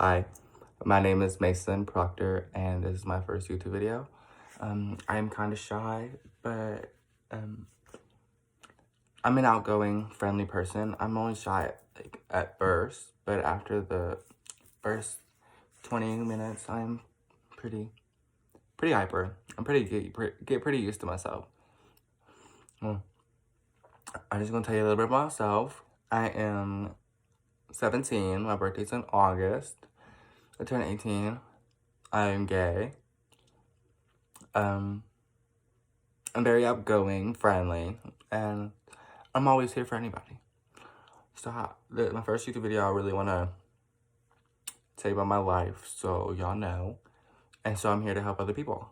Hi, my name is Mason Proctor, and this is my first YouTube video. I am kind of shy, but I'm an outgoing, friendly person. I'm only shy at first, but after the first 20 minutes, I'm pretty hyper. I'm get pretty used to myself. Well, I'm just gonna tell you a little bit about myself. I am 17. My birthday's in August. I turned 18. I am gay. I'm very outgoing, friendly, and I'm always here for anybody. So my first YouTube video, I really want to tell you about my life so y'all know. And so I'm here to help other people.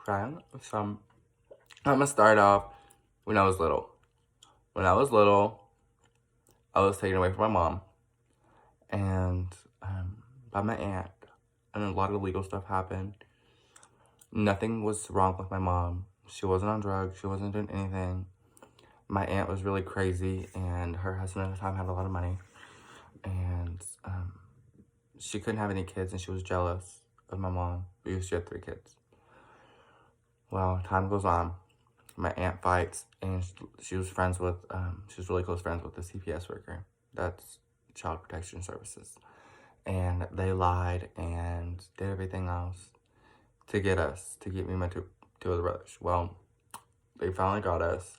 Okay? So I'm going to start off when I was little. When I was little, I was taken away from my mom and by my aunt. And a lot of legal stuff happened. Nothing was wrong with my mom. She wasn't on drugs. She wasn't doing anything. My aunt was really crazy, and her husband at the time had a lot of money. And she couldn't have any kids, and she was jealous of my mom because she had 3 kids. Well, time goes on. My aunt fights, and she was friends with, she was really close friends with the CPS worker. That's Child Protection Services. And they lied and did everything else to get me and my two other brothers. Well, they finally got us.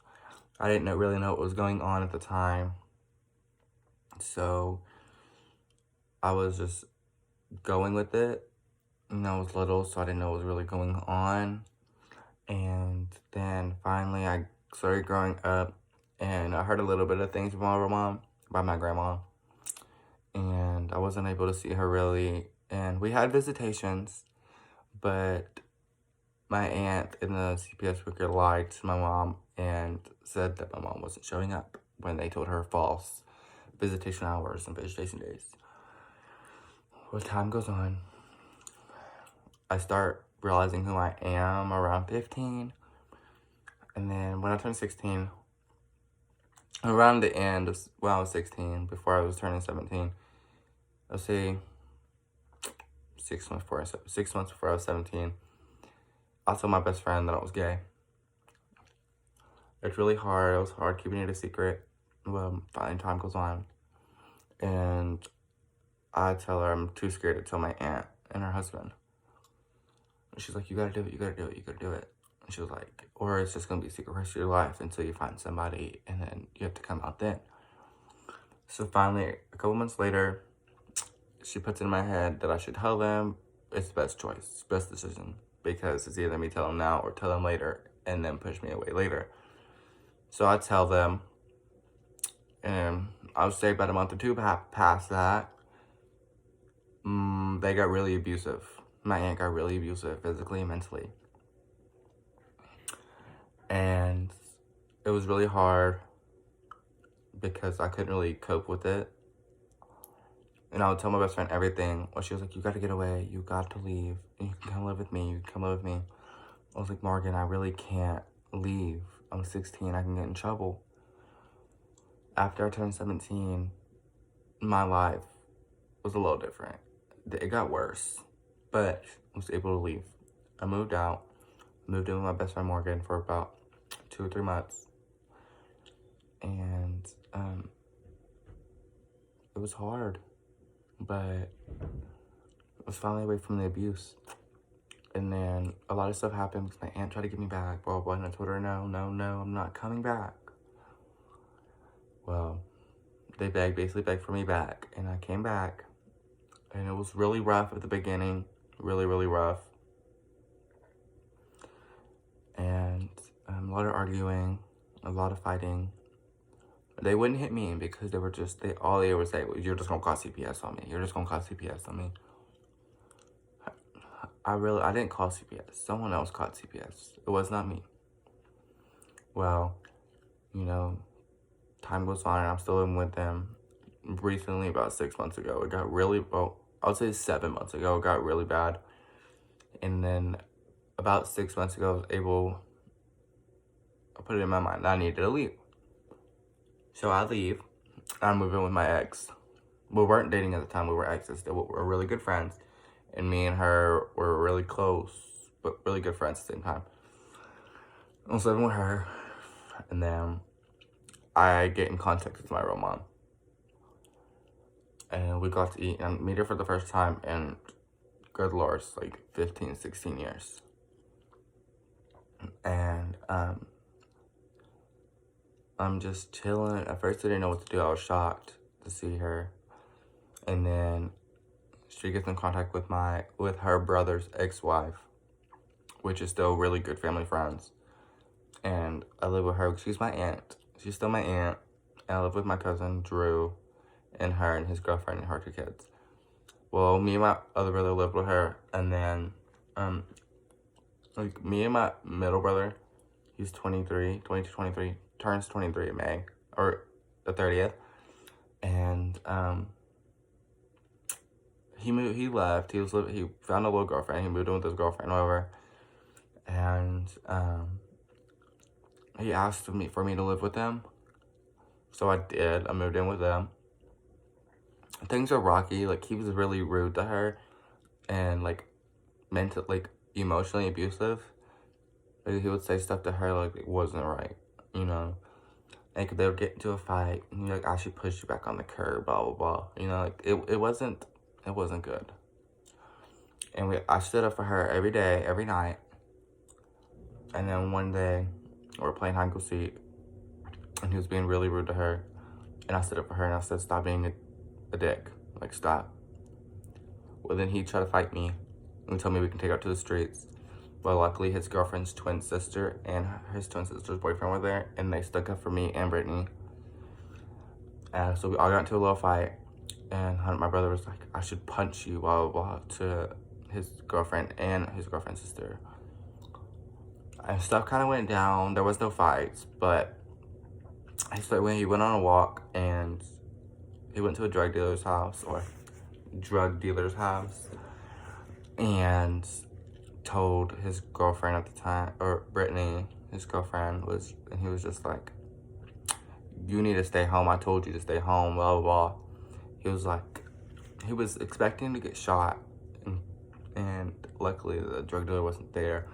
I didn't really know what was going on at the time. So I was just going with it. And I was little, so I didn't know what was really going on. And then finally I started growing up, and I heard a little bit of things about my grandma. And I wasn't able to see her really. And we had visitations, but my aunt and the CPS worker lied to my mom and said that my mom wasn't showing up when they told her false visitation hours and visitation days. Well, time goes on. I start realizing who I am around 15. And then when I turned 16, around the end of when I was 16, before I was turning 17, let's say 6 months before I was 17, I told my best friend that I was gay. It's really hard. It was hard keeping it a secret. Well, finally time goes on, and I tell her I'm too scared to tell my aunt and her husband. And she's like, you gotta do it, you gotta do it, you gotta do it. And she was like, or it's just gonna be a secret rest of your life until you find somebody, and then you have to come out then. So finally, a couple months later, she puts it in my head that I should tell them. It's the best choice, best decision, because it's either me tell them now or tell them later, and then push me away later. So I tell them, and I would say about a month or two past that, they got really abusive. My aunt got really abusive, physically and mentally. And it was really hard because I couldn't really cope with it. And I would tell my best friend everything. Well, she was like, you got to get away. You got to leave. You can come live with me. You can come live with me. I was like, Morgan, I really can't leave. I'm 16. I can get in trouble. After I turned 17, my life was a little different. It got worse, but I was able to leave. I moved out, moved in with my best friend Morgan for about 2 or 3 months. And it was hard, but I was finally away from the abuse. And then a lot of stuff happened because my aunt tried to get me back, blah, blah, and I told her, no, I'm not coming back. Well, they basically begged for me back, and I came back, and it was really rough at the beginning, really, really rough. And a lot of arguing, a lot of fighting. They wouldn't hit me because all they would say was, you're just gonna call CPS on me. You're just gonna call CPS on me. I didn't call CPS. Someone else called CPS. It was not me. Well, you know, time goes on, and I'm still in with them. Recently, about 6 months ago, it got really, I would say 7 months ago, it got really bad. And then about 6 months ago, I put it in my mind that I needed to leave. So I leave, I move in with my ex. we weren't dating at the time, we were exes. We were really good friends. And me and her were really close, but really good friends at the same time. I was living with her, and then I get in contact with my real mom. And we got to eat and meet her for the first time in, good lord, like 15, 16 years. And I'm just chilling. At first I didn't know what to do. I was shocked to see her. And then she gets in contact with her brother's ex-wife, which is still really good family friends. And I live with her. She's my aunt. She's still my aunt. And I live with my cousin, Drew, and her and his girlfriend and her 2 kids. Well, me and my other brother lived with her. And then, like, me and my middle brother, he's 22, 23, turns 23 in May, or the 30th. And, he left. He found a little girlfriend. He moved in with his girlfriend, whatever. And, he asked for me to live with him. So I did. I moved in with them. Things are rocky. Like, he was really rude to her. And, like, emotionally abusive. Like, he would say stuff to her, like, it wasn't right, you know? Like, they would get into a fight. And you're like, I should push you back on the curb, blah, blah, blah. You know, like, it wasn't good. And I stood up for her every day, every night. And then one day, we were playing hide and go seek, and he was being really rude to her. And I stood up for her, and I said, stop being a dick. Like, stop. Well, then he tried to fight me and told me we can take her out to the streets. But luckily, his girlfriend's twin sister and his twin sister's boyfriend were there, and they stuck up for me and Brittany. So we all got into a little fight, and my brother was like, I should punch you, blah, blah, blah, to his girlfriend and his girlfriend's sister. And stuff kind of went down. There was no fights, but when he went on a walk, and he went to a drug dealer's house, and told his girlfriend at the time, or Brittany, his girlfriend, and he was just like, you need to stay home. I told you to stay home, blah, blah, blah. He was expecting to get shot, and luckily the drug dealer wasn't there.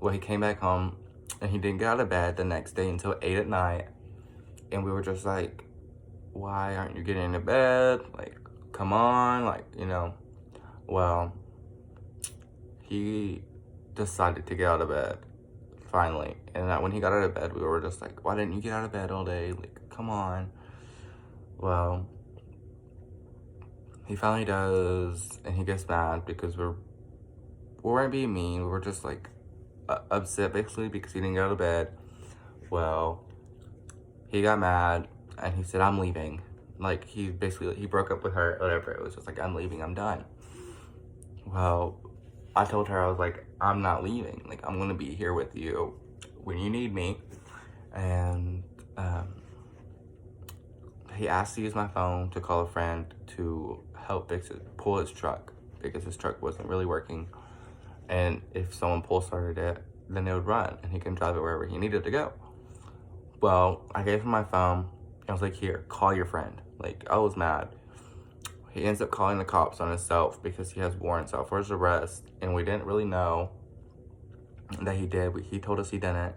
Well, he came back home, and he didn't get out of bed the next day until 8 at night, and we were just like, why aren't you getting into bed? Like, come on, like, you know. Well, he decided to get out of bed, finally. And when he got out of bed, we were just like, why didn't you get out of bed all day? Like, come on. Well, he finally does, and he gets mad because we weren't being mean. We were just, like, upset, basically, because he didn't get out of bed. Well, he got mad, and he said, I'm leaving. Like, he broke up with her, whatever. It was just like, I'm leaving, I'm done. Well, I told her, I was like, I'm not leaving. Like, I'm gonna be here with you when you need me. And he asked to use my phone to call a friend to help pull his truck, because his truck wasn't really working. And if someone pull started it, then it would run, and he can drive it wherever he needed to go. Well, I gave him my phone. I was like, here, call your friend. Like, I was mad. He ends up calling the cops on himself because he has warrants out for his arrest, and we didn't really know that he did. He told us he didn't.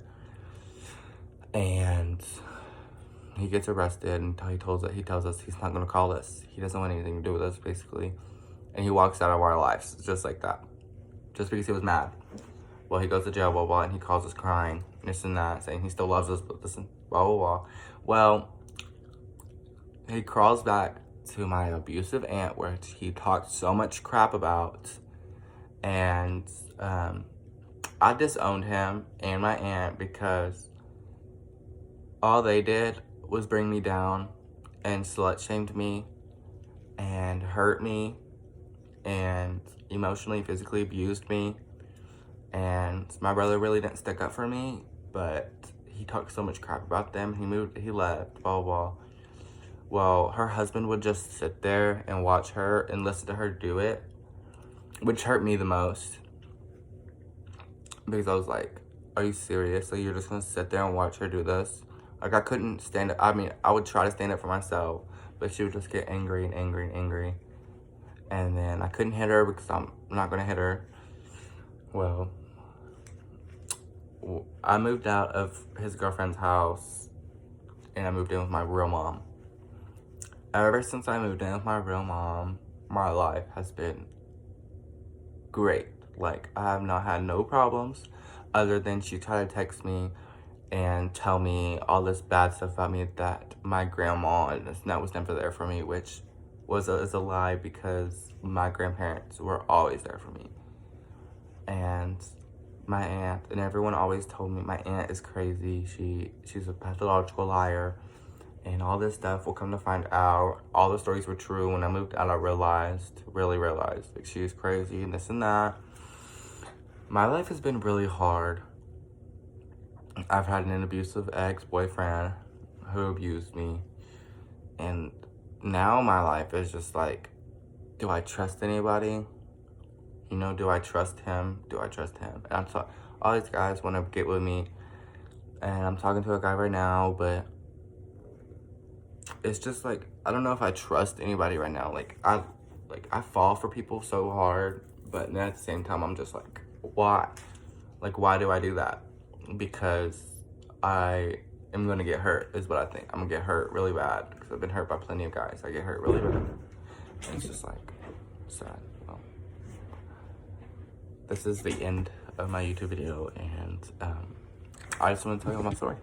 And he gets arrested, and he tells us he's not going to call us. He doesn't want anything to do with us, basically. And he walks out of our lives, just like that. Just because he was mad. Well, he goes to jail, blah, blah, and he calls us crying, this and that, saying he still loves us, but listen, blah, blah, blah. Well, he crawls back to my abusive aunt, where he talked so much crap about, and I disowned him and my aunt because all they did was bring me down and slut-shamed me and hurt me and emotionally, physically abused me. And my brother really didn't stick up for me, but he talked so much crap about them. He left, blah, blah. Well, her husband would just sit there and watch her and listen to her do it, which hurt me the most. Because I was like, are you serious? Like, you're just gonna sit there and watch her do this? Like, I couldn't stand up. I mean, I would try to stand up for myself, but she would just get angry and angry and angry. And then I couldn't hit her because I'm not gonna hit her. Well, I moved out of his girlfriend's house and I moved in with my real mom. Ever since I moved in with my real mom, my life has been great. Like, I have not had no problems other than she tried to text me and tell me all this bad stuff about me that my grandma and that was never there for me, which is a lie because my grandparents were always there for me. And my aunt, and everyone always told me my aunt is crazy. She's a pathological liar and all this stuff. We'll come to find out all the stories were true. When I moved out, I really realized like she was crazy and this and that. My life has been really hard. I've had an abusive ex-boyfriend who abused me, and now my life is just like, do I trust anybody? You know, do I trust him? Do I trust him? And all these guys want to get with me, and I'm talking to a guy right now, but it's just like, I don't know if I trust anybody right now. Like I fall for people so hard, but then at the same time, I'm just like, why? Like, why do I do that? Because I am gonna get hurt, is what I think. I'm gonna get hurt really bad because I've been hurt by plenty of guys. I get hurt really bad, and it's just like sad. Well, this is the end of my YouTube video, and I just want to tell you my story.